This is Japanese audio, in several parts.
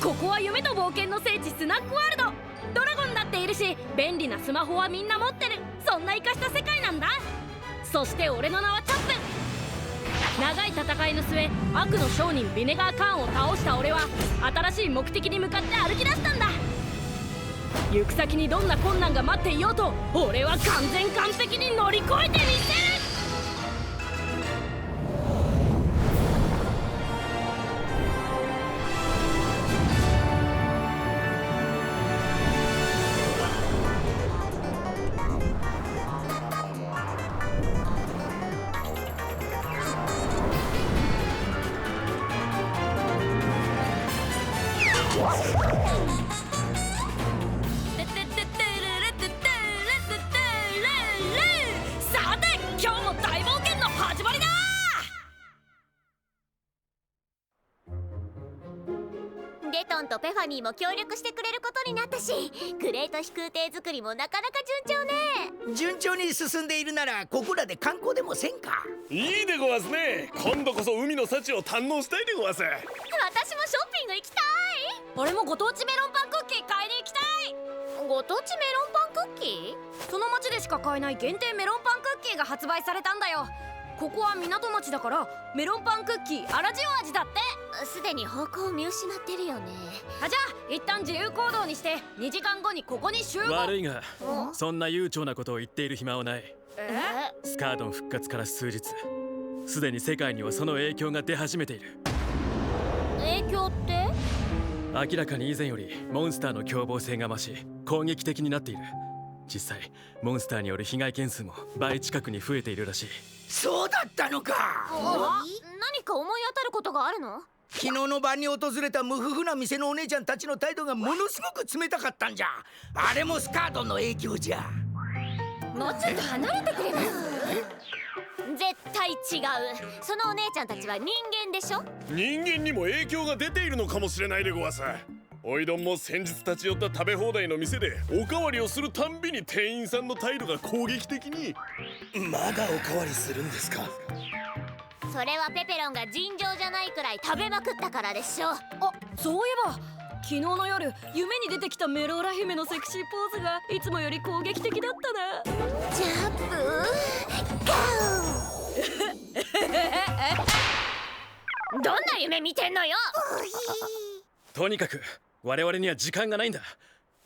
ここは夢と冒険の聖地スナックワールド。ドラゴンだっているし、便利なスマホはみんな持ってる。そんな生かした世界なんだ。そして俺の名はチャップ。長い戦いの末、悪の商人ビネガー・カーンを倒した俺は新しい目的に向かって歩き出したんだ。行く先にどんな困難が待っていようと、俺は完璧に乗り越えてみせる。さて、今日も大冒険の始まりだ。デトンとペファニーも協力してくれることになったし、グレート飛空艇作りもなかなか順調ね。順調に進んでいるならここらで観光でもせんか。いいでごわすね。今度こそ海の幸を堪能したいでごわす。私もショッピング行きたい。俺もご当地メロンパンクッキー買いに行きたい。ご当地メロンパンクッキー？その町でしか買えない限定メロンパンクッキーが発売されたんだよ。ここは港町だからメロンパンクッキー粗塩味だって。すでに方向を見失ってるよね。じゃあ一旦自由行動にして2時間後にここに集合。悪いがそんな悠長なことを言っている暇はない。スカードン復活から数日、すでに世界にはその影響が出始めている。影響って？明らかに以前よりモンスターの凶暴性が増し攻撃的になっている。実際モンスターによる被害件数も倍近くに増えているらしい。そうだったのか。何か思い当たることがあるの？昨日の晩に訪れた無夫婦な店のお姉ちゃんたちの態度がものすごく冷たかったんじゃ。あれもスカードンの影響じゃ。もうちょっと離れてくれます？絶対違う。そのお姉ちゃんたちは人間でしょ。人間にも影響が出ているのかもしれないでごわす。おいどんも先日立ち寄った食べ放題の店でおかわりをするたんびに店員さんの態度が攻撃的に。まだおかわりするんですか？それはペペロンが尋常じゃないくらい食べまくったからでしょ。そういえば昨日の夜夢に出てきたメローラ姫のセクシーポーズがいつもより攻撃的だったな。ジャンプガーどんな夢見てんのよ。とにかく我々には時間がないんだ。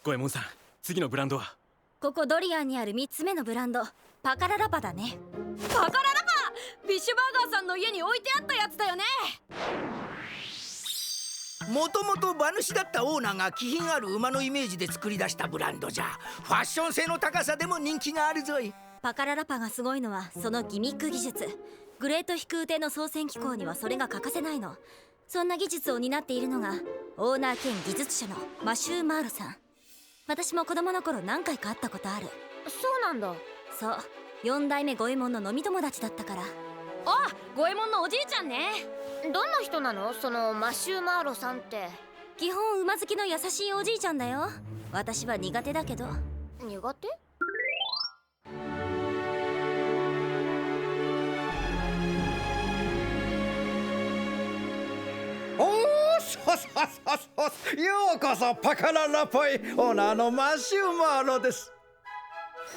ゴエモンさん、次のブランドは？ここドリアンにある3つ目のブランド、パカララパだね。パカララパ、フィッシュバーガーさんの家に置いてあったやつだよね。もともと馬主だったオーナーが気品ある馬のイメージで作り出したブランドじゃ。ファッション性の高さでも人気があるぞい。パカララパがすごいのはそのギミック技術。グレート飛空艇の操船機構にはそれが欠かせないの。そんな技術を担っているのがオーナー兼技術者のマシュー・マーロさん。私も子供の頃何回か会ったことある。そうなんだ。そう、4代目ゴエモンの飲み友達だったから。あ、ゴエモンのおじいちゃんね。どんな人なの、そのマシュー・マーロさんって？基本馬好きの優しいおじいちゃんだよ。私は苦手だけど。苦手？そうようこそパカララポイオーナーのマシュー・マーロです。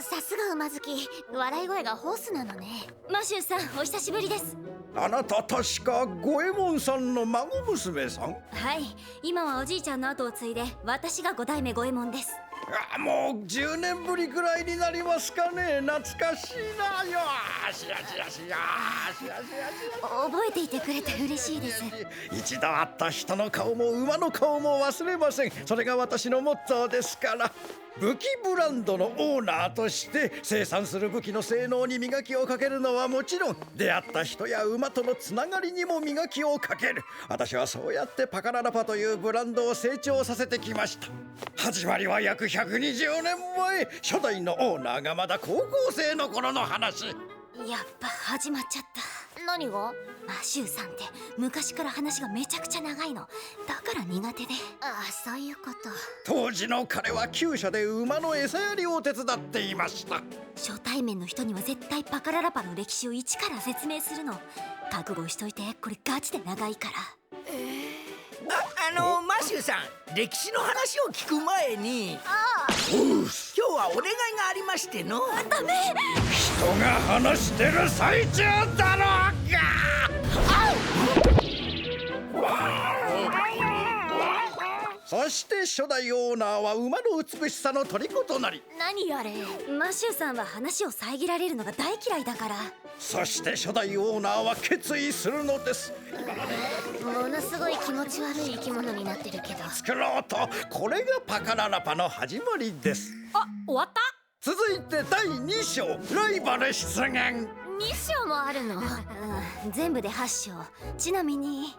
さすが馬好き、笑い声がホースなのね。マシューさん、お久しぶりです。あなた確かゴエモンさんの孫娘さん？はい、今はおじいちゃんの後を継いで私が5代目ゴエモンです。もう10年ぶりぐらいになりますかね。懐かしいな。よしよしよしよしよしよし。覚えていてくれて嬉しいです。一度会った人の顔も馬の顔も忘れません。それが私のモットーですから。武器ブランドのオーナーとして生産する武器の性能に磨きをかけるのはもちろん、出会った人や馬とのつながりにも磨きをかける。私はそうやってパカララパというブランドを成長させてきました。始まりは約120年前、初代のオーナーがまだ高校生の頃の話。やっぱ始まっちゃった。何が？マシューさんって昔から話がめちゃくちゃ長いの。だから苦手で。ああ、そういうこと。当時の彼は厩舎で馬の餌やりを手伝っていました。初対面の人には絶対パカララパの歴史を一から説明するの。覚悟しといて、これガチで長いから。マシューさん、歴史の話を聞く前に今日はお願いがありましての。人が話してる最中だろうが。そして初代オーナーは馬の美しさの虜となり、何あれ。マシューさんは話を遮られるのが大嫌いだから。そして初代オーナーは決意するのです。ものすごい気持ち悪い生き物になってるけど。作ろうと。これがパカララパの始まりです。あ、終わった。続いて第2章、ライバル出現。2章もあるの。全部で8章。ちなみに起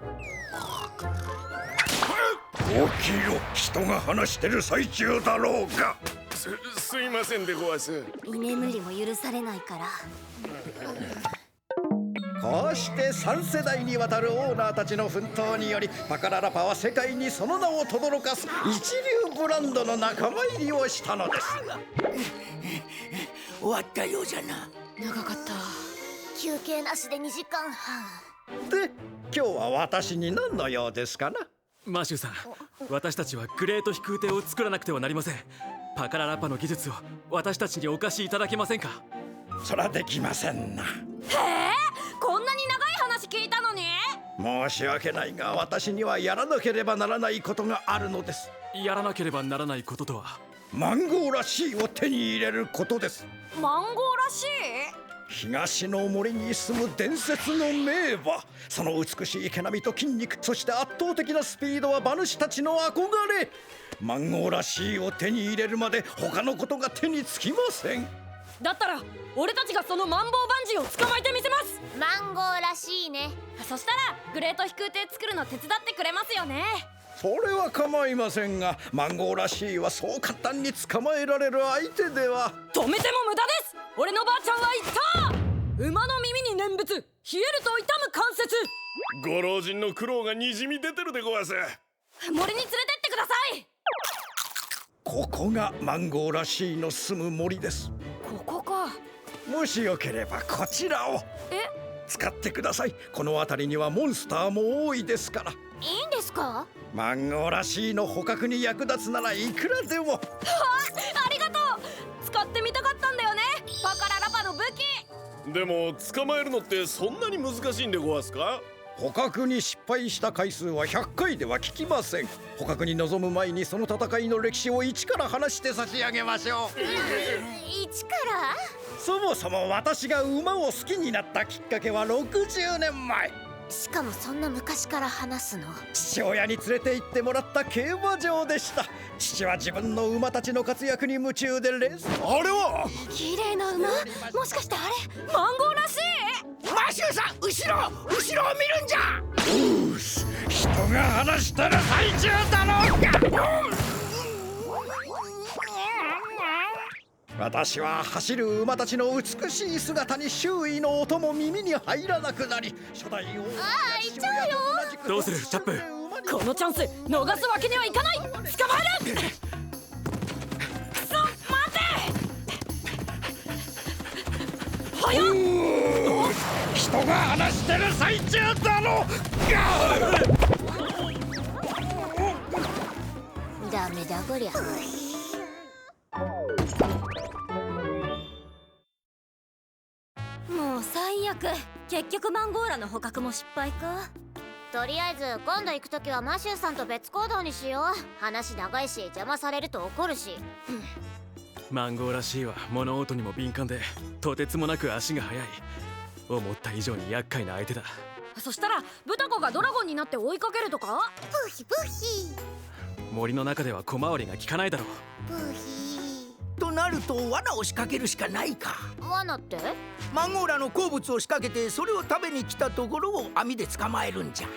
きろ。人が話してる最中だろうが。すいませんでごわす。居眠りも許されないから。こうして3世代にわたるオーナーたちの奮闘により、パカララパは世界にその名を轟かす一流ブランドの仲間入りをしたのです。終わったようじゃな。長かった。休憩なしで2時間半。で、今日は私に何の用ですかな。マシューさん、私たちはグレート飛空艇を作らなくてはなりません。パカララパの技術を私たちにお貸しいただけませんか。そらできませんな。こんなに長い話聞いたのに。申し訳ないが、私にはやらなければならないことがあるのです。やらなければならないこととは。マンゴーらしいを手に入れることです。マンゴーらしい。東の森に住む伝説の名馬。その美しい毛並みと筋肉、そして圧倒的なスピードは馬主たちの憧れ。マンゴーらしいを手に入れるまで他のことが手につきません。だったら俺たちがそのマンボウバンジーを捕まえてみせます。マンゴーらしいね。そしたらグレート飛空艇作るの手伝ってくれますよね。それは構いませんが、マンゴーらしいはそう簡単に捕まえられる相手では。止めても無駄です。俺のばあちゃんは言った。馬の耳に念仏、冷えると痛む関節。ご老人の苦労がにじみ出てるでごわす。森に連れてってください。ここがマンゴーらしいの住む森です。ここか。もしよければこちらを使ってください。この辺りにはモンスターも多いですから。いいんですか。マンゴーらしいの捕獲に役立つならいくらでも。ありがとう。使ってみたかったんだよね、パカララパの武器。でも捕まえるのってそんなに難しいんでごわすか。捕獲に失敗した回数は100回では聞きません。捕獲に臨む前にその戦いの歴史を一から話して差し上げましょう。一から。そもそも私が馬を好きになったきっかけは60年前。しかもそんな昔から話すの。父親に連れて行ってもらった競馬場でした。父は自分の馬たちの活躍に夢中でレース。あれは綺麗な馬。もしかしてあれマンゴーらしい。マシューさん、後ろを見るんじゃ。人が話してる最中だろうが。私は走る馬たちの美しい姿に周囲の音も耳に入らなくなり、初代王行っちゃうよ。どうするチャップ。このチャンス逃すわけにはいかない。捕まえる。くそ、待て。早っ。人が話してる最中だろうが。ダメだこりゃ。もう最悪。結局マンゴーラの捕獲も失敗か。とりあえず今度行くときはマシューさんと別行動にしよう。話長いし邪魔されると怒るし。マンゴーらしいは物音にも敏感で、とてつもなく足が速い。思った以上に厄介な相手だ。そしたらブタコがドラゴンになって追いかけるとか。ブヒブヒ森の中では小回りが効かないだろう。ブヒ。となると罠を仕掛けるしかないか。罠って？マンゴーラの好物を仕掛けて、それを食べに来たところを網で捕まえるんじゃ。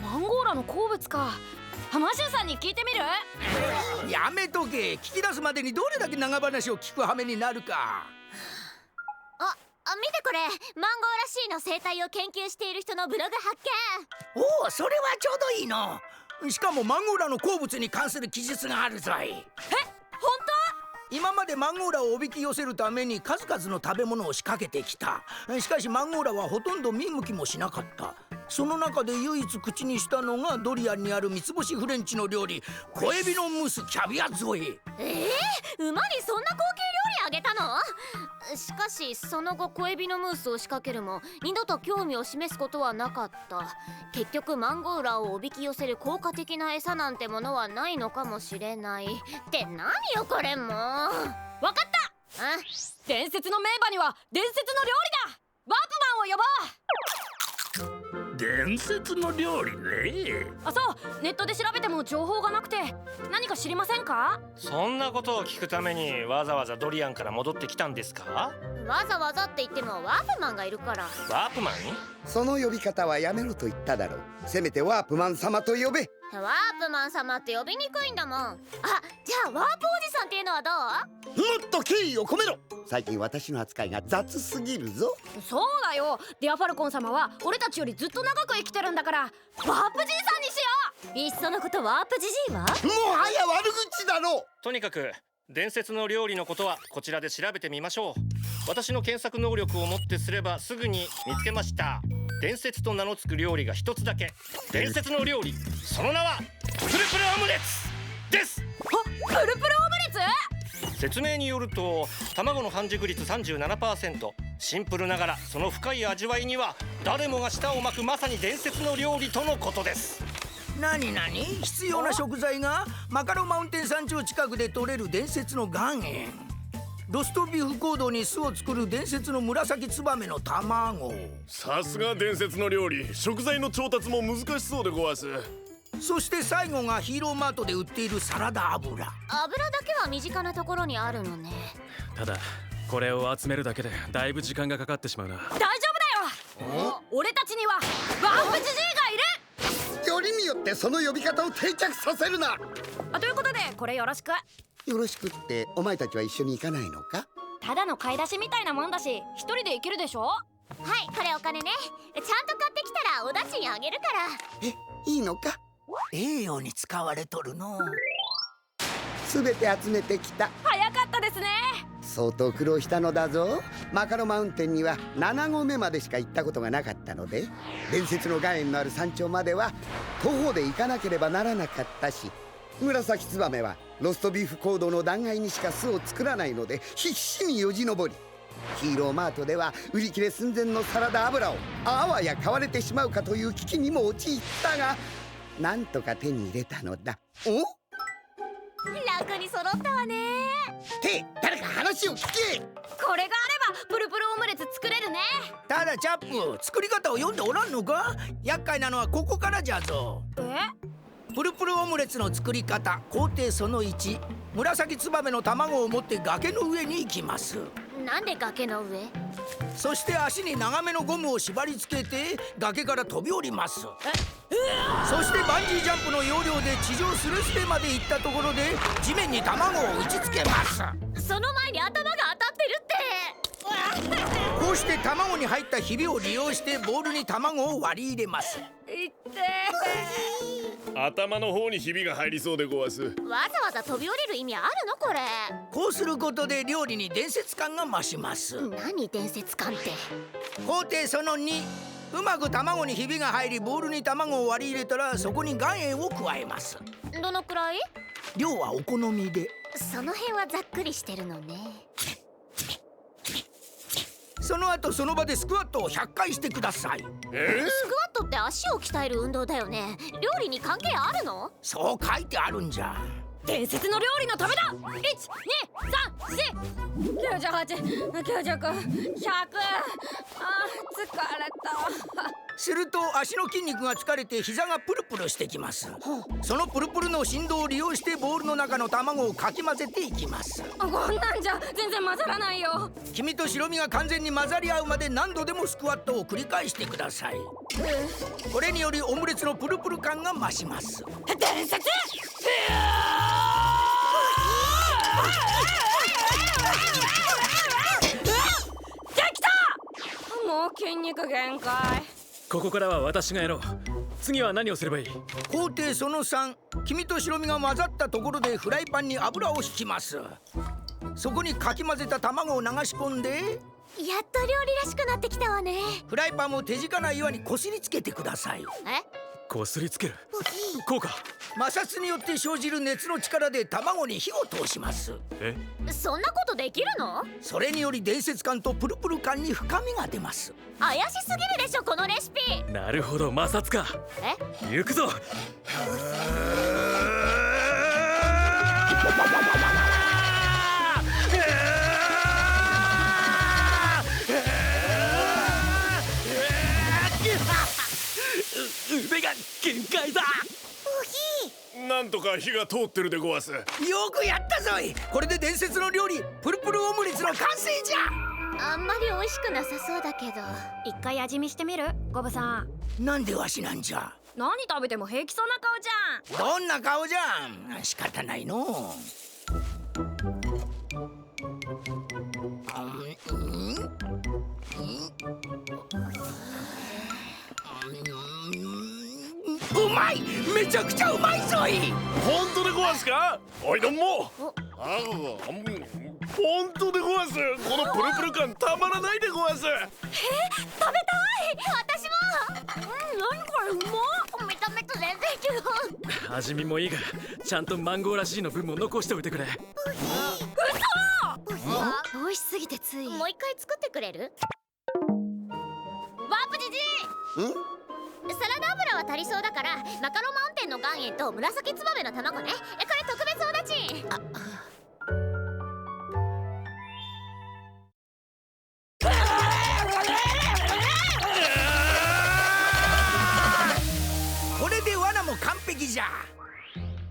マンゴーラの好物か。マシューさんに聞いてみる？やめとけ。聞き出すまでにどれだけ長話を聞く羽目になるか。見てこれ。マンゴーらしいの生態を研究している人のブログ発見。おお、それはちょうどいいの。しかもマンゴーラの好物に関する記述があるぞい。本今までマンゴーラをおびき寄せるために数々の食べ物を仕掛けてきた。しかしマンゴーラはほとんど見向きもしなかった。その中で唯一口にしたのがドリアンにある三つ星フレンチの料理、小エビのムースキャビア添え。馬にそんな高級料理あげたの？しかしその後小エビのムースを仕掛けるも二度と興味を示すことはなかった。結局マンゴーラをおびき寄せる効果的な餌なんてものはないのかもしれない。って何よこれもう。わかった。伝説の名馬には伝説の料理だ。ワープマンを呼ぼう。伝説の料理ね。あ、そう、ネットで調べても情報がなくて、何か知りませんか？そんなことを聞くためにわざわざドリアンから戻ってきたんですか？わざわざって言ってもワープマンがいるから。ワープマン？その呼び方はやめろと言っただろう。せめてワープマン様と呼べ。ワープマン様って呼びにくいんだもん。あ、じゃあワープおじさんっていうのはどう？もっと敬意を込めろ。最近私の扱いが雑すぎるぞ。そうだよ、ディアファルコン様は俺たちよりずっと長く生きてるんだから、ワープじいさんにしよいっそのことワープじじいは？もはや悪口だろ。とにかく伝説の料理のことはこちらで調べてみましょう。私の検索能力をもってすればすぐに見つけました。伝説と名の付く料理が一つだけ。伝説の料理、その名はプルプルオムレツです。う。プルプルオムレツ？説明によると卵の半熟率 37%、 シンプルながらその深い味わいには誰もが舌を巻くまさに伝説の料理とのことです。何必要な食材がマカロマウンテン山頂近くで採れる伝説の岩塩、ロストビーフコードに巣を作る伝説の紫ツバメの卵。さすが伝説の料理、食材の調達も難しそうでごわす。そして最後がヒーローマートで売っているサラダ油。油だけは身近なところにあるのね。ただこれを集めるだけでだいぶ時間がかかってしまうな。大丈夫だよ。俺たちにはワープじじいがいる。よりによってその呼び方を定着させるな。ということでこれよろしく。よろしくってお前たちは一緒に行かないのか？ただの買い出しみたいなもんだし、一人で行けるでしょ。はい、これお金ね。ちゃんと買ってきたらお出汁にあげるから。いいのか？栄養に使われとるの。すべて集めてきた。早かったですね。相当苦労したのだぞ。マカロマウンテンには7合目までしか行ったことがなかったので、伝説の岩塩のある山頂までは徒歩で行かなければならなかったし、紫ツバメはロストビーフコードの断崖にしか巣を作らないので必死によじ登り、ヒーローマートでは売り切れ寸前のサラダ油をあわや買われてしまうかという危機にも陥ったが、なんとか手に入れたのだ。お？楽に揃ったわね。って誰か話を聞け。これがあればプルプルオムレツ作れるね。ただチャップ、作り方を読んでおらんのか？厄介なのはここからじゃぞ。プルプルオムレツの作り方、工程その1、紫ツバメの卵を持って崖の上に行きます。なんで崖の上？そして足に長めのゴムを縛り付けて崖から飛び降ります。そしてバンジージャンプの要領で地上スレスレまで行ったところで地面に卵を打ち付けます。その前に頭が当たってるって。こうして卵に入ったひびを利用してボールに卵を割り入れます。頭の方にひびが入りそうでごわす。わざわざ飛び降りる意味あるのこれ？こうすることで料理に伝説感が増します。何伝説感って？工程その2、うまく卵にひびが入りボールに卵を割り入れたらそこに岩塩を加えます。どのくらい？量はお好みで。その辺はざっくりしてるのね。その後その場でスクワットを100回してください。スクワットって足を鍛える運動だよね。料理に関係あるの？そう書いてあるんじゃ。伝説の料理のためだ。1、2、3、4、98、99、100。疲れた。すると足の筋肉が疲れて膝がプルプルしてきます。そのプルプルの振動を利用してボールの中の卵をかき混ぜていきます。こんなんじゃ全然混ざらないよ。黄身と白身が完全に混ざり合うまで何度でもスクワットを繰り返してください。これによりオムレツのプルプル感が増します。伝説。できた。もう筋肉限界。ここからは私がやろう。次は何をすればいい？工程その3、黄身と白身が混ざったところでフライパンに油を引きます。そこにかき混ぜた卵を流し込んで、やっと料理らしくなってきたわね。フライパンも手近な岩にこすりつけてください。こすりつけるブヒこうか。摩擦によって生じる熱の力で卵に火を通します。そんなことできるの？それにより伝説感とプルプル感に深みが出ます。怪しすぎるでしょこのレシピ。なるほど、摩擦か。行くぞ。腕が限界だ。なんとか火が通ってるでごわす。よくやったぞい。これで伝説の料理プルプルオムレツの完成じゃ。あんまり美味しくなさそうだけど。一回味見してみる？ゴブさん。なんでわしなんじゃ。何食べても平気そうな顔じゃん。どんな顔じゃん。仕方ないの。うまい。めちゃくちゃうまいぞい。本当でごわすか？おいどんも。本当でごわす。このプルプル感たまらないでごわす。食べたい。私も。何これうまっ。見た目と全然違う。味見もいいが、ちゃんとマンゴーらしいの分も残しておいてくれ。美味しすぎてつい。もう一回作ってくれる？ワープジジイ。サラダ油は足りそうだからマカロマウンテンの岩塩と紫ツバメの卵ね。これ特別おだち。これで罠も完璧じゃ。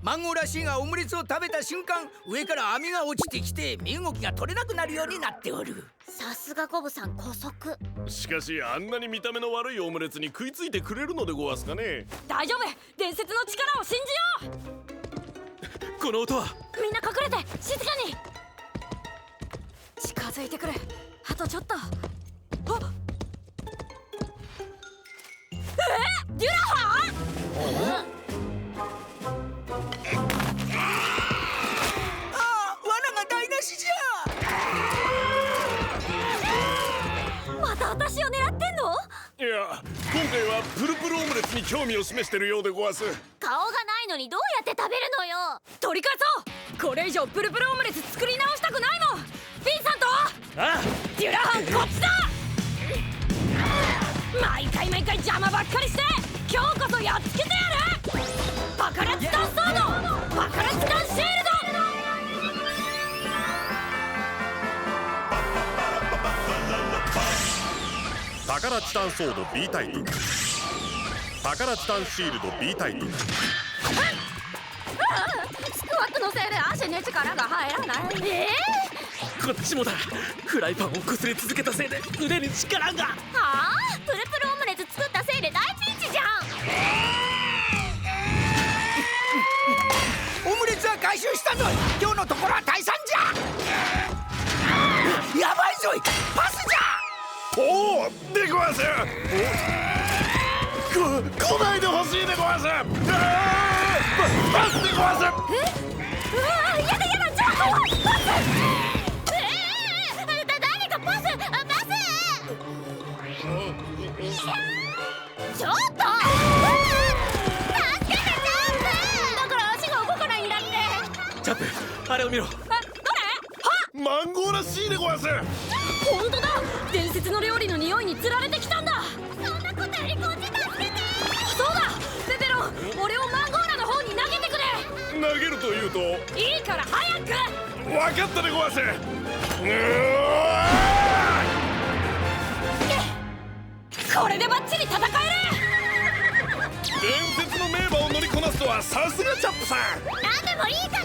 マンゴーらしいがオムレツを食べた瞬間、上から網が落ちてきて身動きが取れなくなるようになっておる。さすがゴブさん、姑息。しかしあんなに見た目の悪いオムレツに食いついてくれるのでごわすかね。大丈夫。伝説の力を信じよう。この音は。みんな隠れて静かに。近づいてくる。あとちょっと。あデュラハン。罠が台無しじゃ。また私を狙ってんの？いや、今回はプルプルオムレツに興味を示してるようでごわす。顔がないのにどうやって食べるのよ。取り返そう。これ以上プルプルオムレツ作り直したくないもん。フィンさんとデュラハンこっちだ。毎回邪魔ばっかりして、今日こそやっつけてやる。バカラチタンソード、バカラチタンシールド。バカラチタンソード B タイプ、バカラチタンシールド B タイプ。スクワットのせいで足に力が入らない。こっちもだ。フライパンをこすり続けたせいで腕に力が。はあ、プルプルオムレツ作ったせいで大ピンチじゃん。オムレツは回収したぞい。今日のところは退散じゃ。やばいぞい。パスじゃ。おお、でごわす。来ないでほしいでごわす。パスでごわす。うわ、やだちょっとパス。誰かパス。ちょっと助けて。ジャンプだから足が動かないんだって。チャップ、あれを見ろ。どれ？マンゴーらしいでごわす。本当だ。伝説の料理の匂いに釣られてきたんだ。そんなことよりこっち助けて。そうだ。ペペロン、俺をマンゴーラの方に投げてくれ。投げるというと。いいから早く。分かったでごわす。これでバッチリ戦える。伝説の名馬を乗りこなすとはさすがチャップさん。何でもいいから。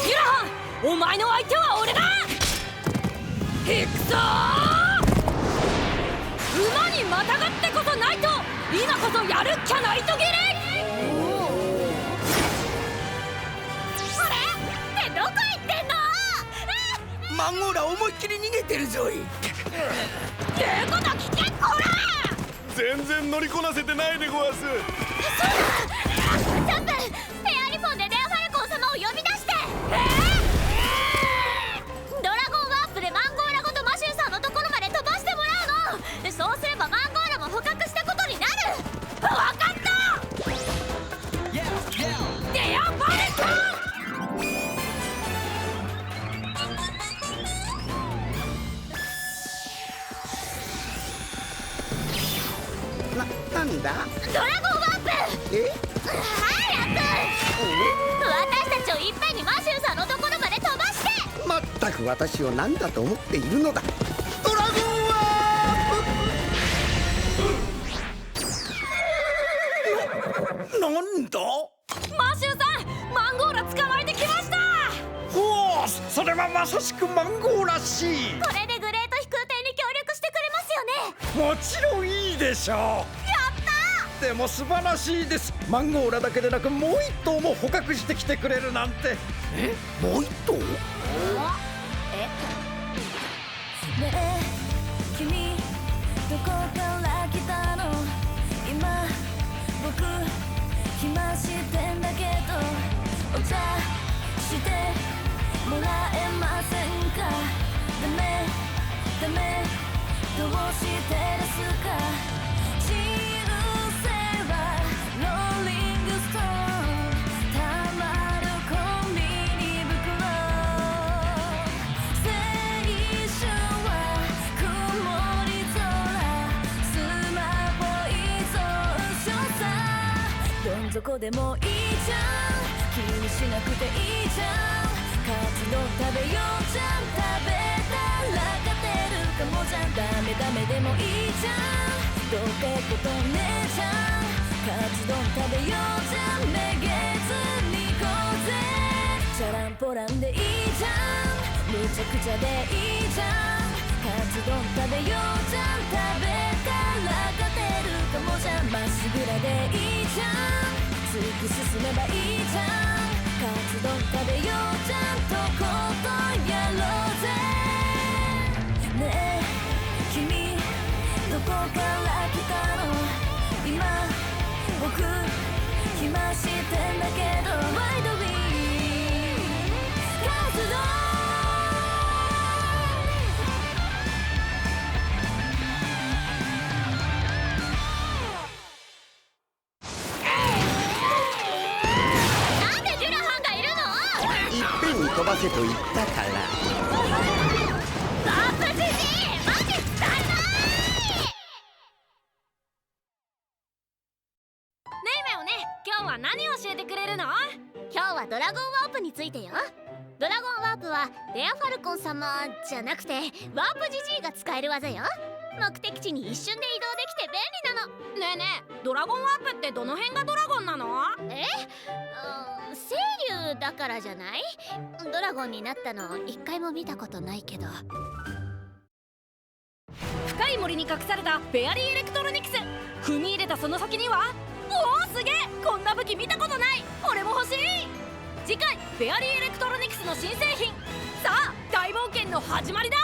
ユラハン、お前の相手は俺だ。行くぞー。馬にまたがってこそないと。今こそやるっきゃナイトゲレ。あれってどこ行ってんの？マンゴーラ思いっきり逃げてるぞい。言うこと聞けこら。全然乗りこなせてないでごわす。チャップ、ペアリフォンでレアファルコン様を呼び出して。なんだ？ドラゴンワープ。え？早く。私たちをいっぺんにマシューさんのところまで飛ばして。まったく私を何だと思っているのだ。ドラゴンワーなんだ？マシューさん、マンゴーラ捕まえてきました。ほう、それはまさしくマンゴーらしい。これでグレート飛空艇に協力してくれますよね。もちろんいいでしょう。やった！でも素晴らしいです。マンゴーラだけでなくもう一頭も捕獲してきてくれるなんて。もう一頭？ねえ、君どこから来たの？今僕暇してんだけどお茶してもらえませんか？ダメダメ、どうしてですか？チルセラローリングストーンたまるコンビニ袋青春は曇り空スマホ依存症さどん底でもいいじゃん気にしなくていいじゃんカツ丼食べようじゃん食べたら勝てるかもじゃんダメダメでもいいじゃんどうってことねえじゃんカツ丼食べようじゃんめげずに行こうぜチャランポランでいいじゃんむちゃくちゃでいいじゃんカツ丼食べようじゃん食べたら勝てるかもじゃんまっしぐらでいいじゃん突き進めばいいじゃんカツ丼食べようじゃんとことんやろうぜねえ君どこから来たの今僕暇してんだけど Why do we カツ丼飛ばせと言ったから。バープジジイマジ使えないねえメオね、今日は何教えてくれるの？今日はドラゴンワープについてよドラゴンワープはレアファルコン様じゃなくてワープジジイが使える技よ目的地に一瞬で移動できて便利なのねえねえ、ドラゴンワープってどの辺がドラゴンなの？清流だからじゃない？ドラゴンになったの一回も見たことないけど深い森に隠されたフェアリーエレクトロニクス踏み入れたその先にはおおすげえこんな武器見たことない俺も欲しい次回フェアリーエレクトロニクスの新製品さあ大冒険の始まりだ